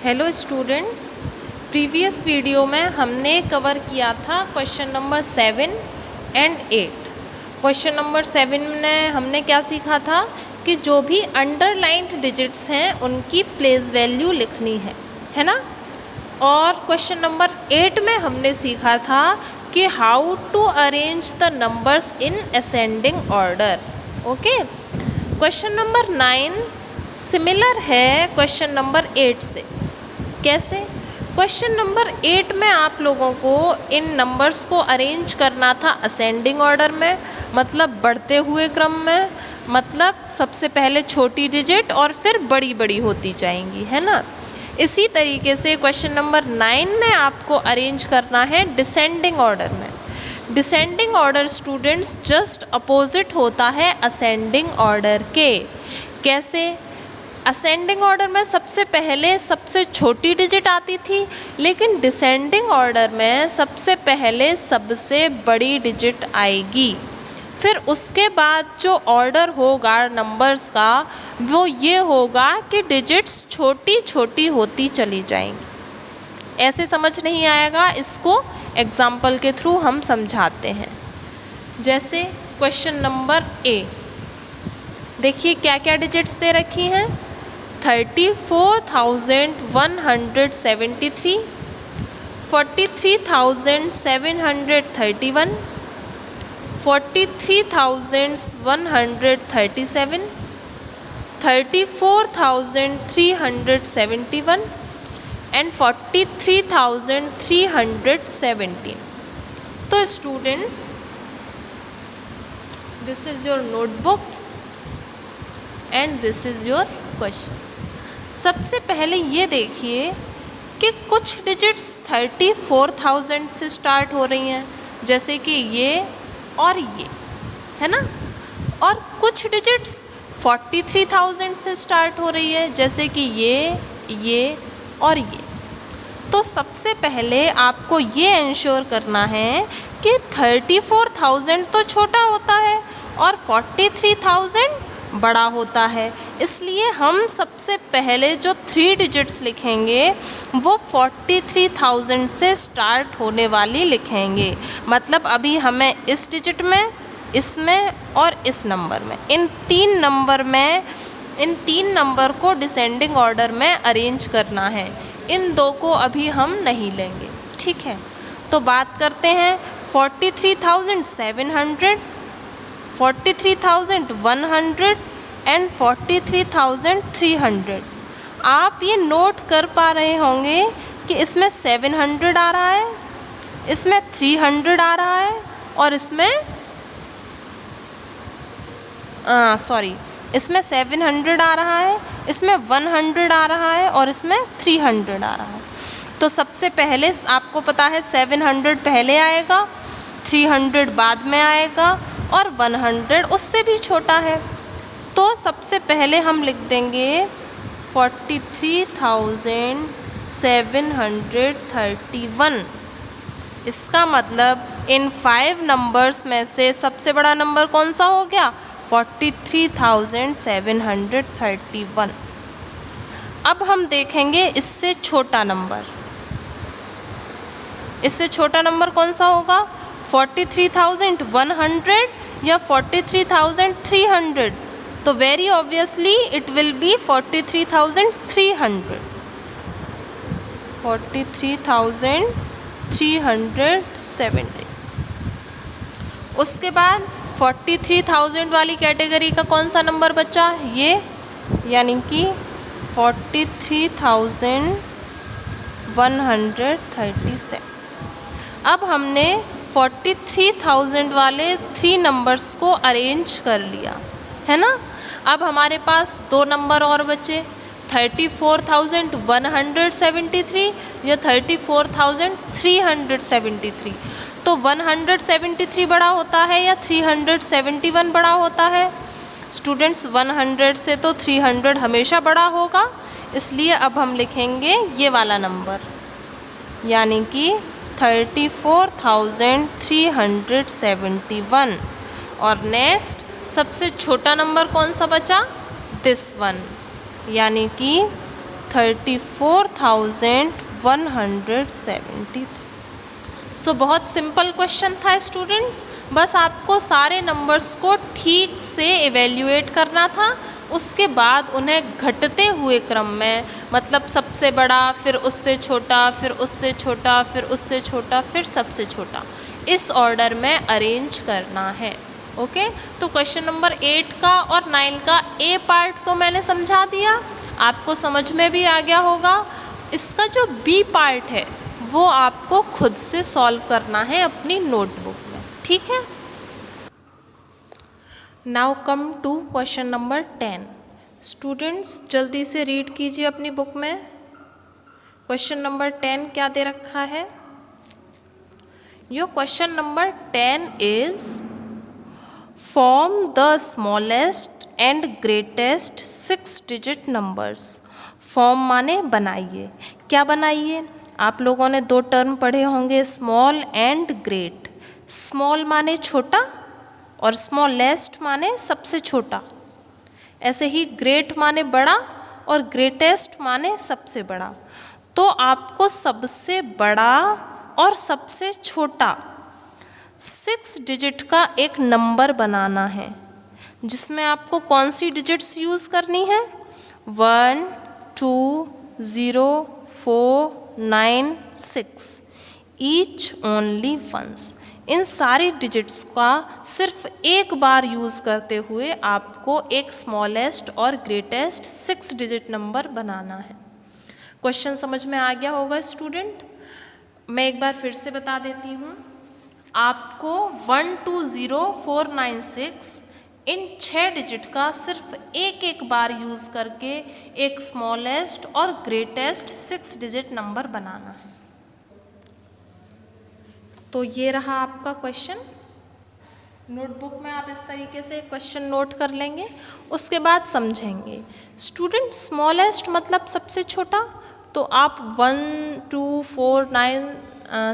Hello students, previous video में हमने cover किया था question number 7 and 8। Question number 7 में हमने क्या सीखा था कि जो भी अंडरलाइंड डिजिट्स हैं उनकी प्लेस वैल्यू लिखनी है ना। और क्वेश्चन नंबर 8 में हमने सीखा था कि how to arrange the numbers in ascending order. Okay, question number 9 similar है क्वेश्चन नंबर 8 से। कैसे? क्वेश्चन नंबर 8 में आप लोगों को इन नंबर्स को अरेंज करना था असेंडिंग ऑर्डर में, मतलब बढ़ते हुए क्रम में, मतलब सबसे पहले छोटी डिजिट और फिर बड़ी बड़ी होती जाएंगी, है ना। इसी तरीके से क्वेश्चन नंबर 9 में आपको अरेंज करना है डिसेंडिंग ऑर्डर में। Descending order students just opposite होता है असेंडिंग ऑर्डर के। कैसे? असेंडिंग ऑर्डर में सबसे पहले सबसे छोटी डिजिट आती थी, लेकिन डिसेंडिंग ऑर्डर में सबसे पहले सबसे बड़ी डिजिट आएगी। फिर उसके बाद जो ऑर्डर होगा नंबर्स का वो ये होगा कि डिजिट्स छोटी छोटी होती चली जाएंगी। ऐसे समझ नहीं आएगा, इसको एग्जाम्पल के थ्रू हम समझाते हैं। जैसे क्वेश्चन नंबर ए, देखिए क्या क्या डिजिट्स दे रखी हैं। 34,173, 43,731, 43,137, 34,371 एंड 43,317। तो students, this is your notebook and this is your question. सबसे पहले ये देखिए कि कुछ डिजिट्स 34,000 से स्टार्ट हो रही हैं, जैसे कि ये और ये, है ना। और कुछ डिजिट्स 43,000 से स्टार्ट हो रही है, जैसे कि ये और ये। तो सबसे पहले आपको ये इंश्योर करना है कि 34,000 तो छोटा होता है और 43,000 बड़ा होता है। इसलिए हम सबसे पहले जो 3 डिजिट्स लिखेंगे वो 43,000 से स्टार्ट होने वाली लिखेंगे। मतलब अभी हमें इस डिजिट में, इसमें और इस नंबर में, इन तीन नंबर को डिसेंडिंग ऑर्डर में अरेंज करना है। इन दो को अभी हम नहीं लेंगे, ठीक है। तो बात करते हैं 43,700, 43,100 एंड 43,300। आप ये नोट कर पा रहे होंगे कि इसमें 700 आ रहा है, इसमें 300 आ रहा है और इसमें इसमें 700 आ रहा है, इसमें 100 आ रहा है और इसमें 300 आ रहा है। तो सबसे पहले आपको पता है 700 पहले आएगा, 300 बाद में आएगा और 100 उससे भी छोटा है। तो सबसे पहले हम लिख देंगे 43,731। इसका मतलब इन 5 नंबर्स में से सबसे बड़ा नंबर कौन सा हो गया? 43,731। अब हम देखेंगे इससे छोटा नंबर। इससे छोटा नंबर कौन सा होगा? 43,100 या 43,300? तो very obviously it will B 43,300। 43,370। उसके बाद 43,000 वाली कैटेगरी का कौन सा नंबर बचा? ये, यानी कि 43,137। अब हमने 43,000 वाले 3 नंबर्स को अरेंज कर लिया, है ना। अब हमारे पास 2 नंबर और बचे, 34,173 या 34,373। तो 173 बड़ा होता है या 371 बड़ा होता है? स्टूडेंट्स, 100 से तो 300 हमेशा बड़ा होगा, इसलिए अब हम लिखेंगे ये वाला नंबर, यानी कि 34,371। और नेक्स्ट सबसे छोटा नंबर कौन सा बचा? दिस वन, यानी कि 34,173। सो बहुत सिंपल क्वेश्चन था स्टूडेंट्स, बस आपको सारे नंबर्स को ठीक से इवेल्युएट करना था, उसके बाद उन्हें घटते हुए क्रम में, मतलब सबसे बड़ा, फिर उससे छोटा, फिर उससे छोटा, फिर उससे छोटा, फिर सबसे छोटा, इस ऑर्डर में अरेंज करना है। ओके, तो क्वेश्चन नंबर 8 का और 9 का ए पार्ट तो मैंने समझा दिया, आपको समझ में भी आ गया होगा। इसका जो बी पार्ट है वो आपको खुद से सॉल्व करना है अपनी नोटबुक में, ठीक है। Now come to question number 10। Students जल्दी से रीड कीजिए अपनी बुक में। क्वेश्चन नंबर 10 क्या दे रखा है? Your question number 10 is form the smallest and greatest 6 digit numbers. Form माने बनाइए। क्या बनाइए? आप लोगों ने 2 टर्म पढ़े होंगे, स्मॉल एंड ग्रेट। स्मॉल माने छोटा और स्मॉलेस्ट माने सबसे छोटा। ऐसे ही ग्रेट माने बड़ा और ग्रेटेस्ट माने सबसे बड़ा। तो आपको सबसे बड़ा और सबसे छोटा 6 डिजिट का एक नंबर बनाना है, जिसमें आपको कौन सी डिजिट्स यूज़ करनी है? 1, 2, 0, 4, 9, 6 ईच ओनली वंस। इन सारी डिजिट्स का सिर्फ एक बार यूज़ करते हुए आपको एक स्मॉलेस्ट और ग्रेटेस्ट 6 डिजिट नंबर बनाना है। क्वेश्चन समझ में आ गया होगा स्टूडेंट? मैं एक बार फिर से बता देती हूँ। आपको 1, 2, 0, 4, 9, 6 इन 6 डिजिट का सिर्फ एक बार यूज़ करके एक स्मॉलेस्ट और ग्रेटेस्ट 6 डिजिट नंबर बनाना है। तो ये रहा आपका क्वेश्चन। नोटबुक में आप इस तरीके से क्वेश्चन नोट कर लेंगे, उसके बाद समझेंगे। स्टूडेंट स्मॉलेस्ट मतलब सबसे छोटा, तो आप 1, 2, 4, 9,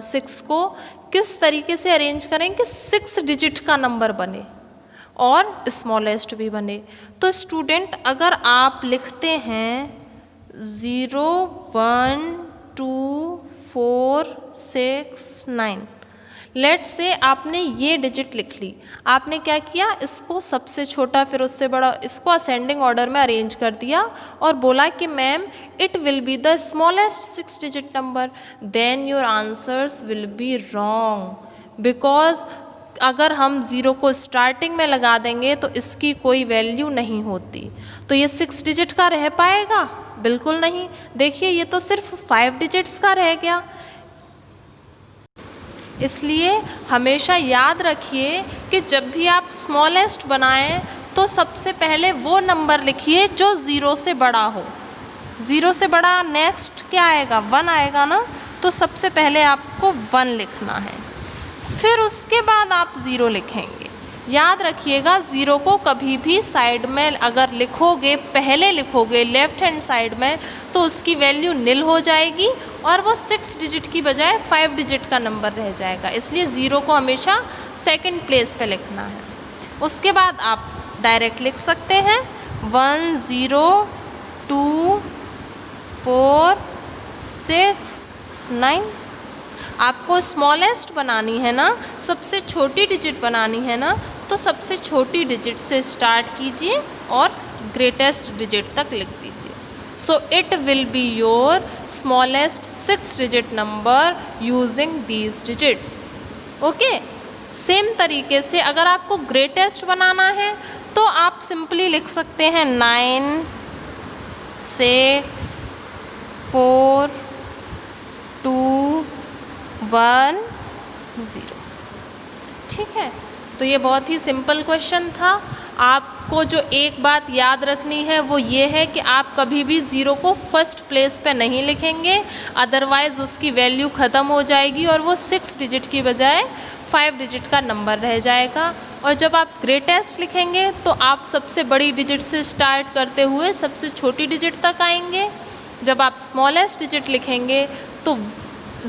6 को किस तरीके से अरेंज करें कि 6 डिजिट का नंबर बने और स्मॉलेस्ट भी बने। तो स्टूडेंट अगर आप लिखते हैं 0, 1, 2, 4, 6, 9, लेट्स से आपने ये डिजिट लिख ली। आपने क्या किया? इसको सबसे छोटा फिर उससे बड़ा, इसको असेंडिंग ऑर्डर में अरेंज कर दिया और बोला कि ma'am it will be the smallest 6 digit number. Then your answers will be wrong, because अगर हम 0 को स्टार्टिंग में लगा देंगे तो इसकी कोई वैल्यू नहीं होती, तो ये 6 डिजिट का रह पाएगा? बिल्कुल नहीं। देखिए ये तो सिर्फ 5 डिजिट्स का रह गया। इसलिए हमेशा याद रखिए कि जब भी आप स्मॉलेस्ट बनाएं तो सबसे पहले वो नंबर लिखिए जो 0 से बड़ा हो। 0 से बड़ा नेक्स्ट क्या आएगा? 1 आएगा ना, तो सबसे पहले आपको 1 लिखना है, फिर उसके बाद आप 0 लिखेंगे। याद रखिएगा 0 को कभी भी साइड में अगर लिखोगे, पहले लिखोगे लेफ्ट हैंड साइड में, तो उसकी वैल्यू निल हो जाएगी और वो 6 डिजिट की बजाय 5 डिजिट का नंबर रह जाएगा। इसलिए 0 को हमेशा सेकंड प्लेस पे लिखना है। उसके बाद आप डायरेक्ट लिख सकते हैं 1, 0, 2, 4, 6, 9। आपको स्मॉलेस्ट बनानी है ना, सबसे छोटी डिजिट बनानी है ना, तो सबसे छोटी डिजिट से स्टार्ट कीजिए और ग्रेटेस्ट डिजिट तक लिख दीजिए। So it will be your smallest 6 digit number using these digits. Okay, same तरीके से अगर आपको ग्रेटेस्ट बनाना है तो आप सिंपली लिख सकते हैं 9, 6, 4, 2, 1, 0। ठीक है, तो ये बहुत ही सिंपल क्वेश्चन था। आपको जो एक बात याद रखनी है वो ये है कि आप कभी भी 0 को फर्स्ट प्लेस पे नहीं लिखेंगे, अदरवाइज़ उसकी वैल्यू ख़त्म हो जाएगी और वो 6 डिजिट की बजाय 5 डिजिट का नंबर रह जाएगा। और जब आप ग्रेटेस्ट लिखेंगे तो आप सबसे बड़ी डिजिट से स्टार्ट करते हुए सबसे छोटी डिजिट तक आएंगे। जब आप स्मॉलेस्ट डिजिट लिखेंगे तो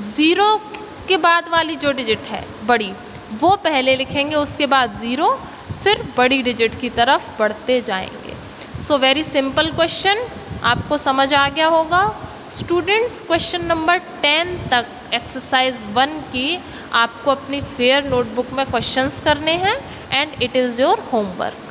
0 के बाद वाली जो डिजिट है बड़ी, वो पहले लिखेंगे, उसके बाद 0, फिर बड़ी डिजिट की तरफ बढ़ते जाएंगे। सो वेरी सिंपल क्वेश्चन, आपको समझ आ गया होगा। स्टूडेंट्स, क्वेश्चन नंबर 10 तक एक्सरसाइज 1 की आपको अपनी फेयर नोटबुक में क्वेश्चंस करने हैं and it is your homework.